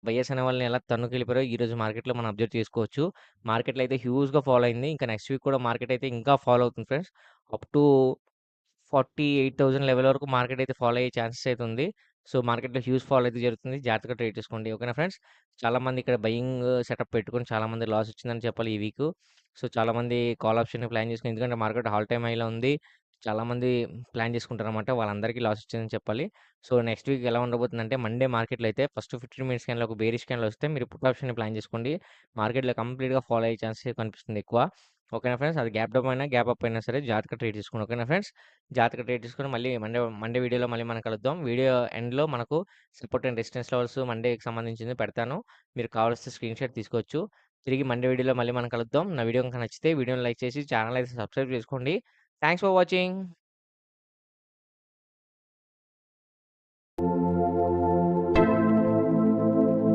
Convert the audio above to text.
Buyers అనే వాళ్ళని ఎలా తన్నుకెళ్ళిపోయారో ఈరోజు మార్కెట్‌లో మనం అబ్జర్వ్ చేసుకోవచ్చు. మార్కెట్‌లో అయితే హ్యూజ్‌గా ఫాలో అయింది. ఇంకా నెక్స్ట్ వీక్ కూడా మార్కెట్ అయితే ఇంకా ఫాలో అవుతుంది ఫ్రెండ్స్. అప్ టు 48,000 లెవెల్ వరకు మార్కెట్ అయితే ఫాలో అయ్యే ఛాన్సెస్ అయితే ఉంది. సో, మార్కెట్‌లో హ్యూజ్ ఫాల్ అయితే జరుగుతుంది. జాగ్రత్తగా ట్రేడ్ చేసుకోండి. ఓకేనా ఫ్రెండ్స్. చాలామంది ఇక్కడ బయింగ్ సెటప్ పెట్టుకొని చాలామంది లాస్ వచ్చిందని చెప్పాలి ఈ వీకు. సో, చాలామంది కాల్ ఆప్షన్ ప్లాన్ చేసుకొని ఎందుకంటే మార్కెట్ ఆల్ టైమ్ హైలో ఉంది. చాలామంది ప్లాన్ చేసుకుంటారనమాట. వాళ్ళందరికీ లాస్ వచ్చిందని చెప్పాలి. సో, నెక్స్ట్ వీక్ ఎలా ఉండబోతుందంటే మండే మార్కెట్‌లో అయితే ఫస్ట్ 15 మినిట్స్ క్యాండిల్ ఒక బేరిష్ క్యాండిల్ వస్తే మీరు పుట్ ఆప్షన్‌ని ప్లాన్ చేసుకోండి. మార్కెట్‌లో కంప్లీట్‌గా ఫాలో అయ్యే ఛాన్సెస్ కనిపిస్తుంది ఎక్కువ. ఓకేనా ఫ్రెండ్స్. అది గ్యాప్ డౌన్ అయినా, గ్యాప్ అప్ అయినా సరే జాగ్రత్తగా ట్రేడ్ చేసుకోండి. ఓకేనా ఫ్రెండ్స్. జాగ్రత్తగా ట్రేడ్ చేసుకొని మళ్ళీ మండే మండే వీడియోలో మళ్ళీ మనం కలుద్దాం. వీడియో ఎండ్‌లో మనకు సపోర్ట్ అండ్ రెసిస్టెన్స్ లెవెల్స్ మండేకి సంబంధించింది పెడతాను. మీరు కావాల్సిన స్క్రీన్‌షాట్ తీసుకోవచ్చు. తిరిగి మండే వీడియోలో మళ్ళీ మనం కలుద్దాం. నా వీడియో గనుక నచ్చితే వీడియోని లైక్ చేసి ఛానల్ అయితే సబ్స్క్రైబ్ చేసుకోండి. Thanks for watching.